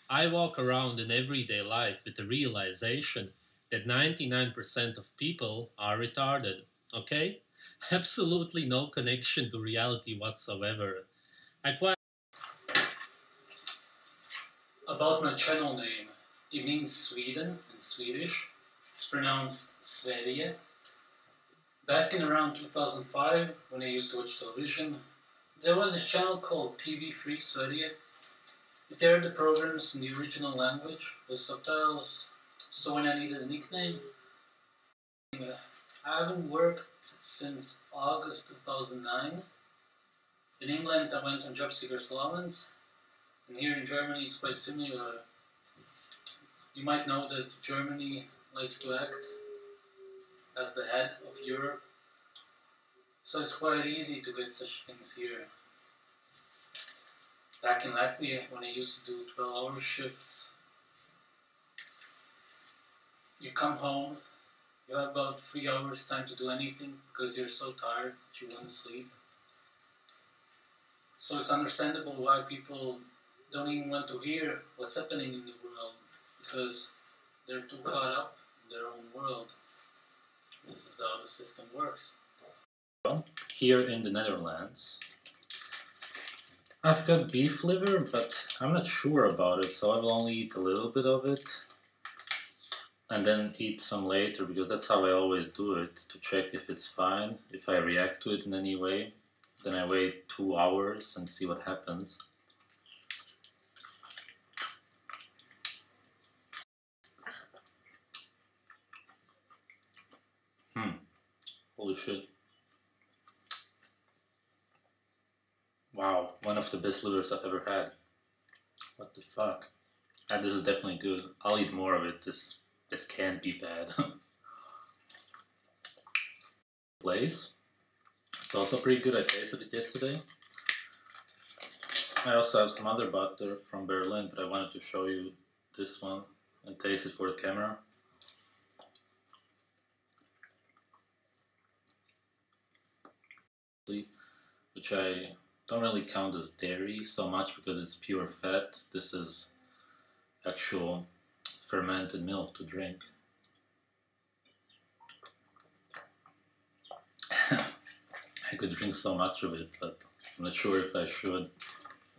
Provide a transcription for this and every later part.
I walk around in everyday life with the realization that 99% of people are retarded, okay? Absolutely no connection to reality whatsoever. I quite About my channel name. It means Sweden in Swedish. It's pronounced Sverige. Back in around 2005, when I used to watch television, there was this channel called Sv3rige. It aired the programs in the original language with subtitles, so when I needed a nickname, I haven't worked since August 2009. In England, I went on job seekers allowance, and here in Germany, it's quite similar. You might know that Germany likes to act as the head of Europe, so it's quite easy to get such things here. Back in Latvia, when I used to do 12-hour shifts, you come home, you have about 3 hours time to do anything because you're so tired that you want to sleep. So it's understandable why people don't even want to hear what's happening in the world because they're too caught up in their own world. This is how the system works. Here in the Netherlands, I've got beef liver, but I'm not sure about it, so I will only eat a little bit of it and then eat some later, because that's how I always do it, to check if it's fine. If I react to it in any way, then I wait 2 hours and see what happens. Holy shit. Wow, one of the best livers I've ever had. What the fuck? This is definitely good. I'll eat more of it. This can't be bad. Place. It's also pretty good. I tasted it yesterday. I also have some other butter from Berlin, but I wanted to show you this one and taste it for the camera. Which I don't really count as dairy so much because it's pure fat. This is actual fermented milk to drink. I could drink so much of it, but I'm not sure if I should.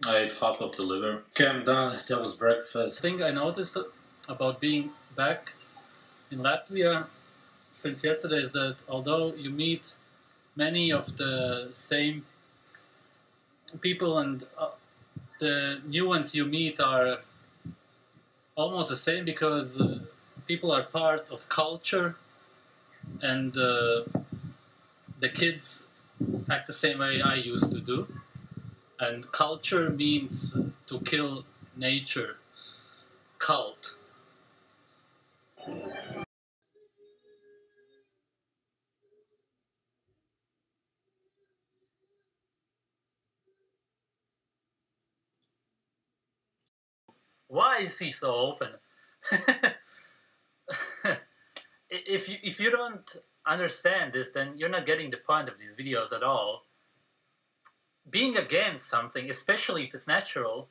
I ate half of the liver. Okay, I'm done. That was breakfast. The thing I noticed about being back in Latvia since yesterday is that although you meet many of the same people and the new ones you meet are almost the same because people are part of culture and the kids act the same way I used to do. And culture means to kill nature. Cult. Why is he so open? If you don't understand this, then you're not getting the point of these videos at all. Being against something, especially if it's natural,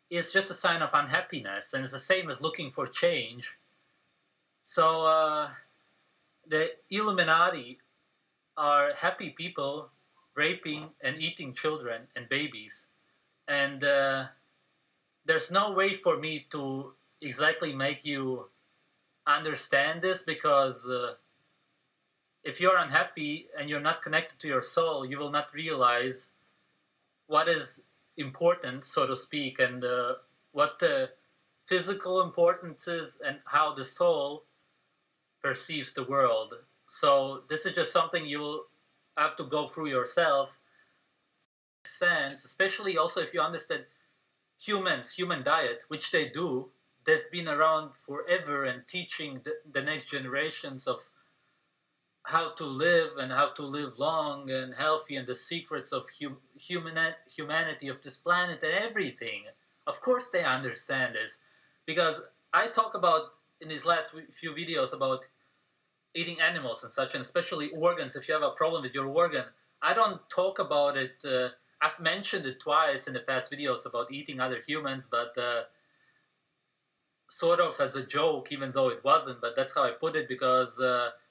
is just a sign of unhappiness, and it's the same as looking for change. So the Illuminati are happy people raping and eating children and babies, and there's no way for me to exactly make you understand this, because if you're unhappy and you're not connected to your soul, you will not realize what is important, so to speak, and what the physical importance is and how the soul perceives the world. So this is just something you will have to go through yourself. Sense, especially also if you understand human diet, which they do. They've been around forever and teaching the next generations of how to live and how to live long and healthy and the secrets of humanity of this planet and everything. Of course they understand this, because I talk about in these last few videos about eating animals and such, and especially organs. If you have a problem with your organ, I don't talk about it. I've mentioned it twice in the past videos about eating other humans, but sort of as a joke, even though it wasn't, but that's how I put it, because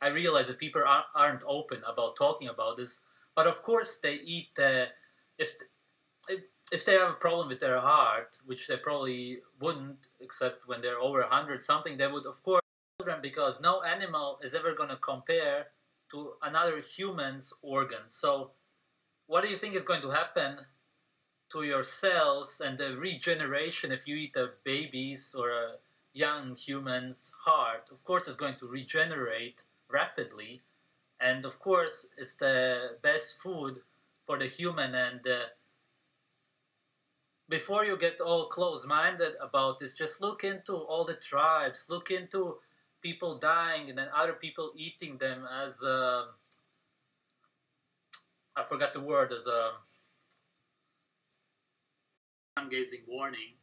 I realize that people aren't open about talking about this. But of course, they eat if if they have a problem with their heart, which they probably wouldn't, except when they're over 100 something, they would of course eat children, because no animal is ever going to compare to another human's organs. So, what do you think is going to happen to your cells and the regeneration if you eat a baby's or a young human's heart? Of course, it's going to regenerate rapidly, and of course, it's the best food for the human. And before you get all close-minded about this, just look into all the tribes, look into people dying and then other people eating them as I forgot the word, as a sun-gazing warning.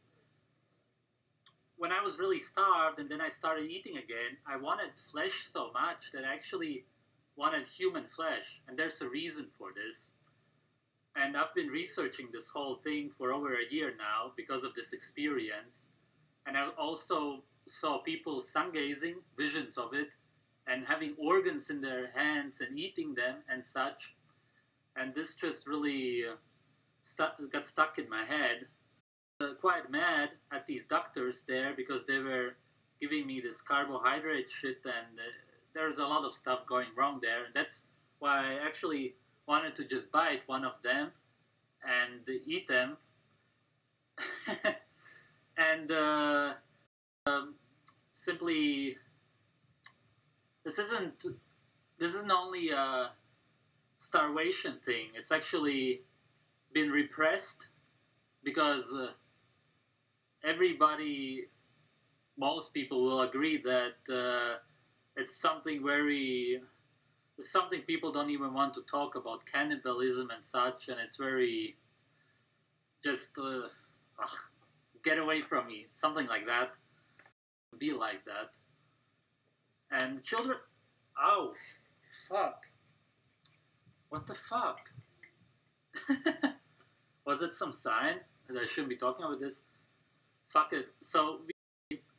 When I was really starved and then I started eating again, I wanted flesh so much that I actually wanted human flesh. And there's a reason for this. And I've been researching this whole thing for over a year now because of this experience. And I also saw people sun-gazing, visions of it, and having organs in their hands and eating them and such. And this just really got stuck in my head. Quite mad at these doctors there because they were giving me this carbohydrate shit, and there's a lot of stuff going wrong there. And that's why I actually wanted to just bite one of them and eat them. And simply, this isn't only a starvation thing. It's actually been repressed because most people will agree that it's something people don't even want to talk about, cannibalism and such, and it's very just get away from me, something like that. Be like that. And children, ow, fuck, what the fuck? Was it some sign that I shouldn't be talking about this? Fuck it. So,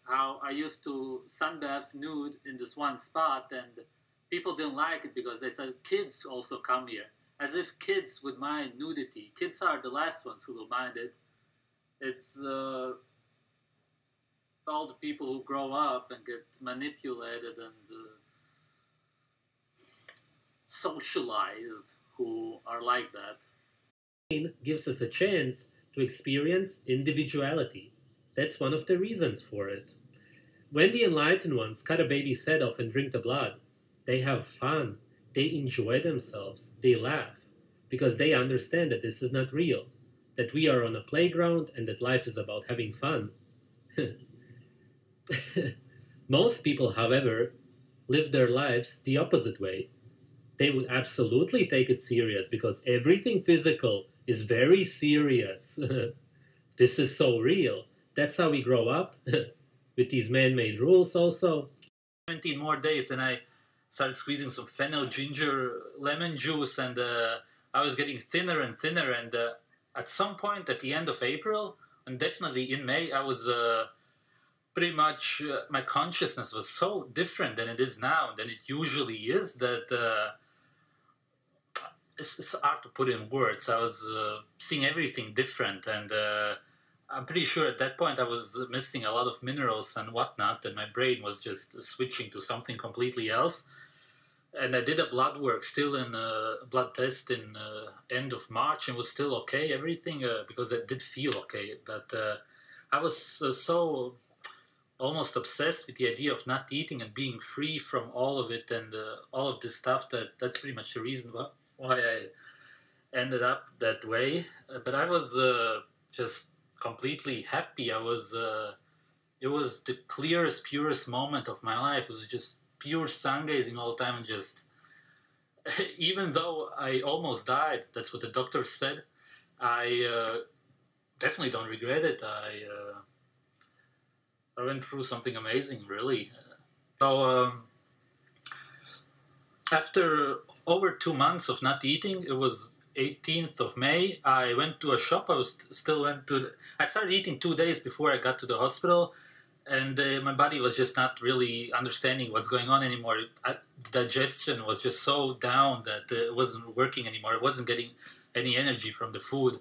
how I used to sunbath nude in this one spot, and people didn't like it because they said kids also come here. As if kids would mind nudity. Kids are the last ones who will mind it. It's all the people who grow up and get manipulated and socialized who are like that. Gives us a chance to experience individuality. That's one of the reasons for it. When the enlightened ones cut a baby's head off and drink the blood, they have fun, they enjoy themselves, they laugh, because they understand that this is not real, that we are on a playground and that life is about having fun. Most people, however, live their lives the opposite way. They would absolutely take it serious because everything physical is very serious. This is so real. That's how we grow up, with these man-made rules also. 17 more days and I started squeezing some fennel, ginger, lemon juice, and I was getting thinner and thinner, and at some point at the end of April, and definitely in May, I was pretty much, my consciousness was so different than it is now, than it usually is, that it's hard to put in words. I was seeing everything different, and I'm pretty sure at that point I was missing a lot of minerals and whatnot, and my brain was just switching to something completely else. And I did a blood work still in a blood test in end of March, and was still okay, everything, because it did feel okay. But I was so almost obsessed with the idea of not eating and being free from all of it and all of this stuff, that's pretty much the reason why I ended up that way. But I was just completely happy. It was the clearest, purest moment of my life. It was just pure sun gazing all the time, and just even though I almost died, that's what the doctor said, I definitely don't regret it. I went through something amazing, really. So after over 2 months of not eating, it was 18th of May, I went to a shop. I started eating 2 days before I got to the hospital, and my body was just not really understanding what's going on anymore. Digestion was just so down that it wasn't working anymore. I wasn't getting any energy from the food.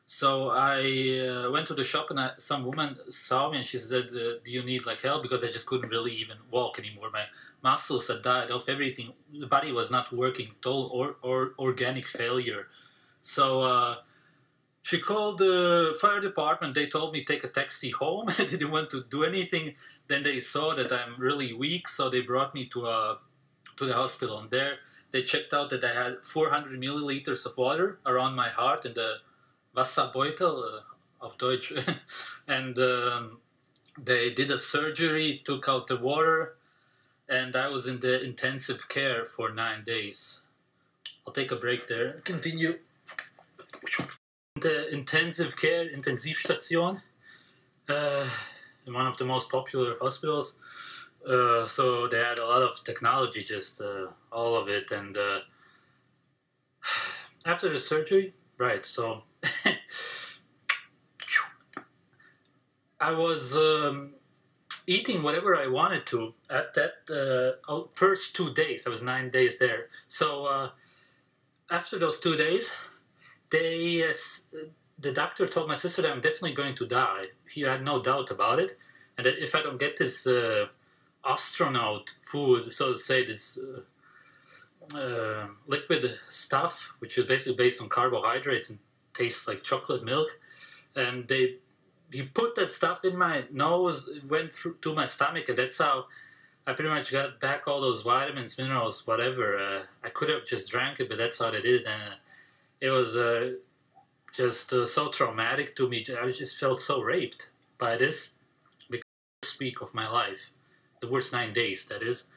So I went to the shop, and some woman saw me, and she said, "Do you need like help?" Because I just couldn't really even walk anymore. My muscles had died off. Everything, the body was not working. Total or organic failure. So she called the fire department. They told me take a taxi home. I didn't want to do anything. Then they saw that I'm really weak, so they brought me to the hospital. And there they checked out that I had 400 milliliters of water around my heart in the Wasserbeutel of Deutsch. And they did a surgery, took out the water, and I was in the intensive care for 9 days. I'll take a break there. Continue. The intensive care, Intensivstation, in one of the most popular hospitals. So they had a lot of technology, just all of it. And after the surgery, right, so I was eating whatever I wanted to at that first 2 days. I was 9 days there. So after those 2 days, the doctor told my sister that I'm definitely going to die. He had no doubt about it. And that if I don't get this astronaut food, so to say, this liquid stuff, which is basically based on carbohydrates and tastes like chocolate milk, and he put that stuff in my nose, went through to my stomach, and that's how I pretty much got back all those vitamins, minerals, whatever. I could have just drank it, but that's how they did it, and it was just so traumatic to me. I just felt so raped by this, because the worst week of my life, the worst 9 days, that is.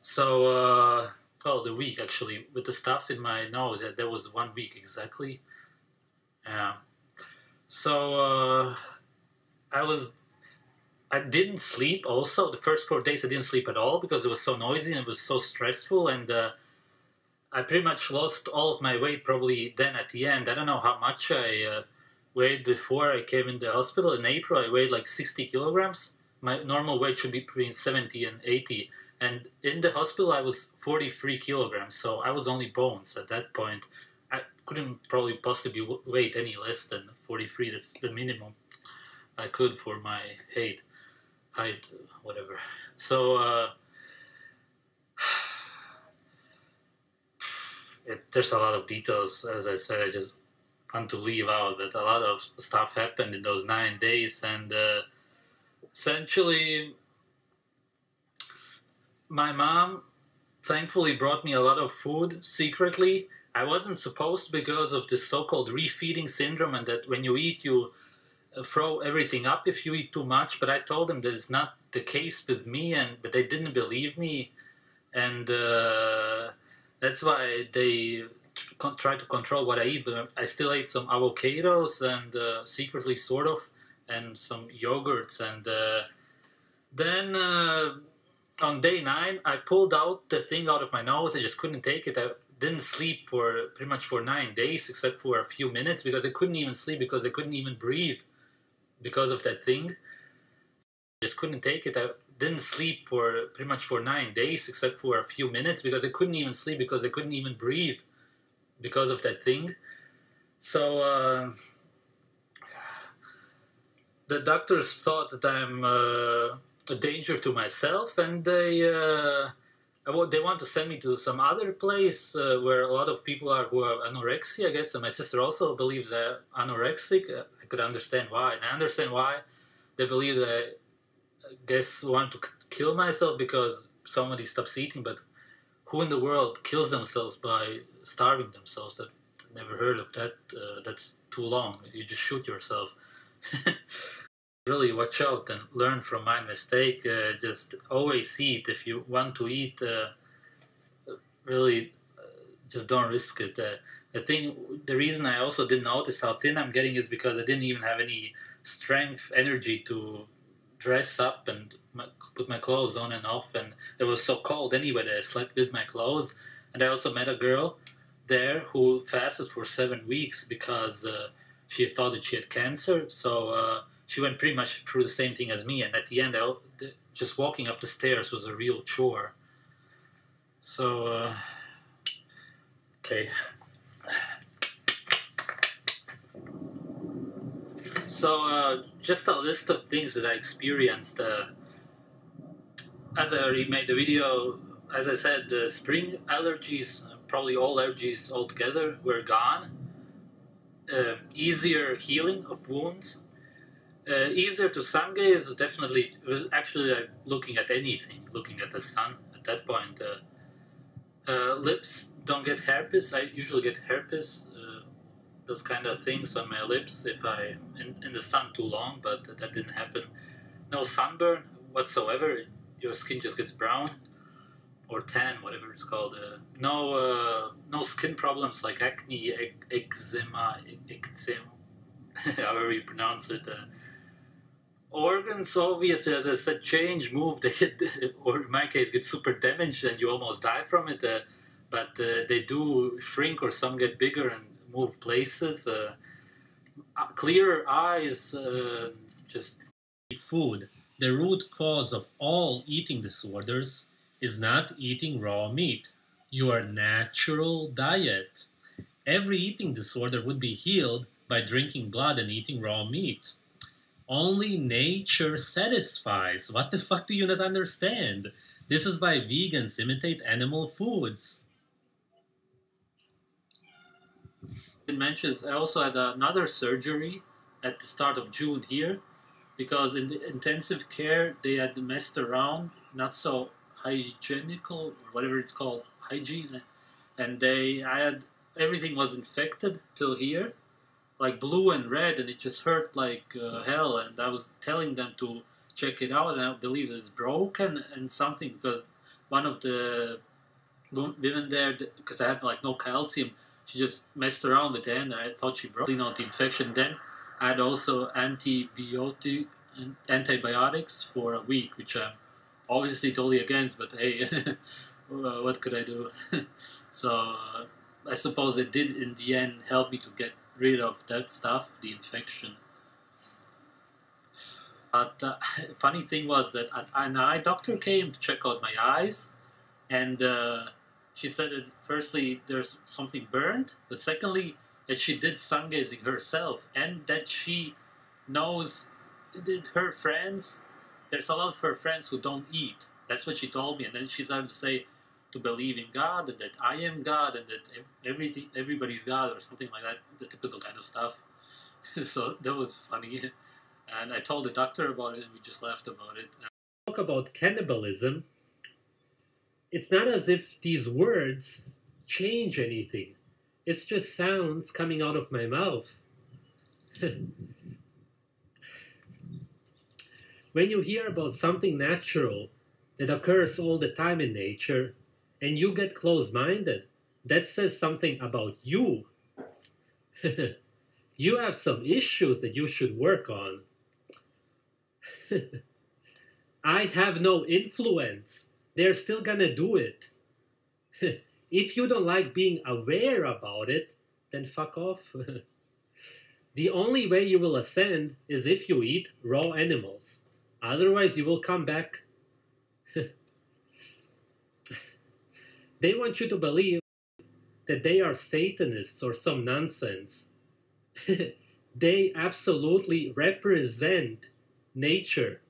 So, the week actually, with the stuff in my nose, that was 1 week exactly. Yeah. So I didn't sleep also. The first 4 days I didn't sleep at all because it was so noisy and it was so stressful, and I pretty much lost all of my weight probably then at the end. I don't know how much I weighed before I came in the hospital. In April I weighed like 60 kilograms. My normal weight should be between 70 and 80. And in the hospital I was 43 kilograms, so I was only bones at that point. I couldn't probably possibly weight any less than 43. That's the minimum I could for my height, whatever. So there's a lot of details, as I said. I just want to leave out that a lot of stuff happened in those 9 days, and essentially my mom thankfully brought me a lot of food secretly. I wasn't supposed to because of this so-called refeeding syndrome, and that when you eat, you throw everything up if you eat too much. But I told them that it's not the case with me, but they didn't believe me, and that's why they try to control what I eat. But I still ate some avocados, and secretly, sort of, and some yogurts, and then on day 9 I pulled out the thing out of my nose. I just couldn't take it. I didn't sleep for pretty much for 9 days, except for a few minutes, because I couldn't even sleep, because I couldn't even breathe because of that thing. I just couldn't take it. I didn't sleep for pretty much for 9 days, except for a few minutes, because I couldn't even sleep, because I couldn't even breathe because of that thing. So the doctors thought that I'm a danger to myself, and they want to send me to some other place where a lot of people are who have anorexia, I guess. And my sister also believed that I'm anorexic. I could understand why. And I understand why they believe that I guess want to kill myself because somebody stops eating. But who in the world kills themselves by starving themselves? I've never heard of that. That's too long. You just shoot yourself. Really watch out and learn from my mistake. Just always eat. If you want to eat, really just don't risk it. I think the reason I also didn't notice how thin I'm getting is because I didn't even have any strength, energy to dress up and put my clothes on and off, and it was so cold anyway that I slept with my clothes. And I also met a girl there who fasted for 7 weeks because she thought that she had cancer. So she went pretty much through the same thing as me, and at the end, just walking up the stairs was a real chore. So, okay. So, just a list of things that I experienced. As I already made the video, as I said, the spring allergies, probably all allergies altogether, were gone. Easier healing of wounds. Easier to sun gaze, definitely. It was actually like looking at anything, looking at the sun at that point. Lips don't get herpes. I usually get herpes, those kind of things on my lips if I'm in the sun too long, but that didn't happen. No sunburn whatsoever. Your skin just gets brown or tan, whatever it's called. No skin problems like acne, eczema, however you pronounce it. Organs, obviously, as I said, change, move, they get, or in my case, get super damaged and you almost die from it. But they do shrink, or some get bigger and move places. Clearer eyes, just food. The root cause of all eating disorders is not eating raw meat. Your natural diet. Every eating disorder would be healed by drinking blood and eating raw meat. Only nature satisfies. What the fuck do you not understand? This is why vegans imitate animal foods. It mentions I also had another surgery at the start of June here, because in the intensive care they had messed around, not so hygienical, or whatever it's called, hygiene, and everything was infected till here, like blue and red, and it just hurt like hell. And I was telling them to check it out, and I believe it's broken and something, because one of the women there, because I had like no calcium, she just messed around with it, and I thought she broke out the infection. Then I had also antibiotics for a week, which I'm obviously totally against, but hey, what could I do? So I suppose it did in the end help me to get rid of that stuff, the infection. But funny thing was that an eye doctor came to check out my eyes, and she said that firstly there's something burned, but secondly that she did sun gazing herself, and that she knows that her friends, there's a lot of her friends who don't eat. That's what she told me. And then she started to say to believe in God, and that I am God, and that everybody's God, or something like that, the typical kind of stuff. So that was funny. And I told the doctor about it, and we just laughed about it. Talk about cannibalism. It's not as if these words change anything. It's just sounds coming out of my mouth. When you hear about something natural that occurs all the time in nature, and you get close-minded, that says something about you. You have some issues that you should work on. I have no influence. They're still gonna do it. If you don't like being aware about it, then fuck off. The only way you will ascend is if you eat raw animals. Otherwise, you will come back. They want you to believe that they are Satanists or some nonsense. They absolutely represent nature.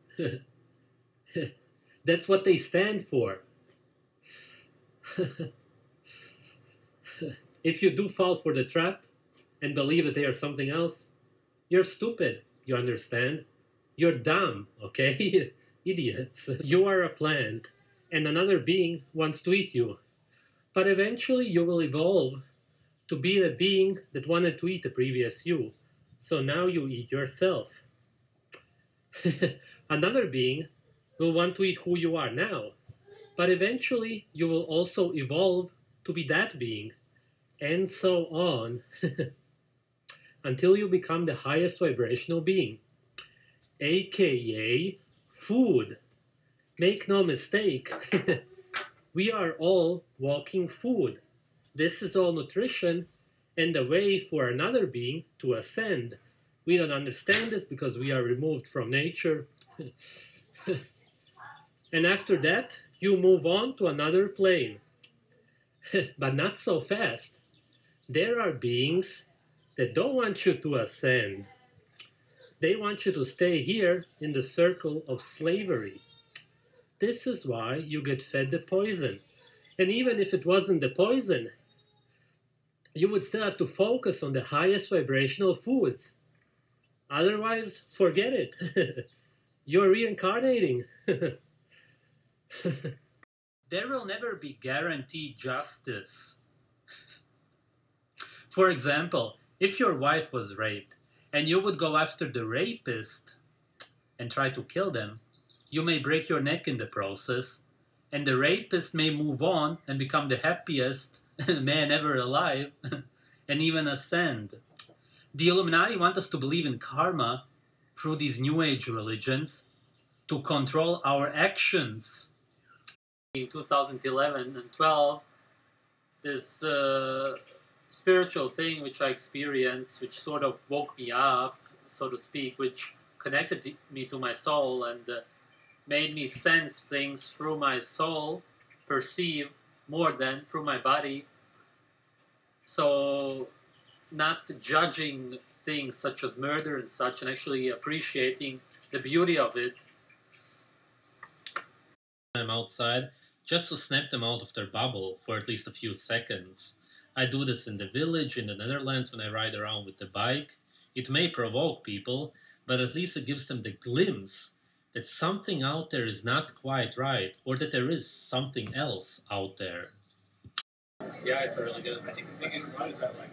That's what they stand for. If you do fall for the trap and believe that they are something else, you're stupid, you understand? You're dumb, okay? Idiots. You are a plant, and another being wants to eat you. But eventually you will evolve to be a being that wanted to eat the previous you. So now you eat yourself. Another being will want to eat who you are now. But eventually you will also evolve to be that being. And so on. Until you become the highest vibrational being. AKA food. Make no mistake. We are all walking food. This is all nutrition and a way for another being to ascend. We don't understand this because we are removed from nature. And after that, you move on to another plane. But not so fast. There are beings that don't want you to ascend. They want you to stay here in the circle of slavery. This is why you get fed the poison. And even if it wasn't the poison, you would still have to focus on the highest vibrational foods. Otherwise, forget it. You're reincarnating. There will never be guaranteed justice. For example, if your wife was raped and you would go after the rapist and try to kill them, you may break your neck in the process, and the rapist may move on and become the happiest man ever alive and even ascend. The Illuminati want us to believe in karma through these New Age religions to control our actions. In 2011 and 12, this spiritual thing which I experienced, which sort of woke me up, so to speak, which connected me to my soul and made me sense things through my soul, perceive more than through my body. So not judging things such as murder and such, and actually appreciating the beauty of it. I'm outside just to snap them out of their bubble for at least a few seconds. I do this in the village in the Netherlands when I ride around with the bike. It may provoke people, but at least it gives them the glimpse that something out there is not quite right, or that there is something else out there. Yeah, it's a really good. I think the biggest part of that, like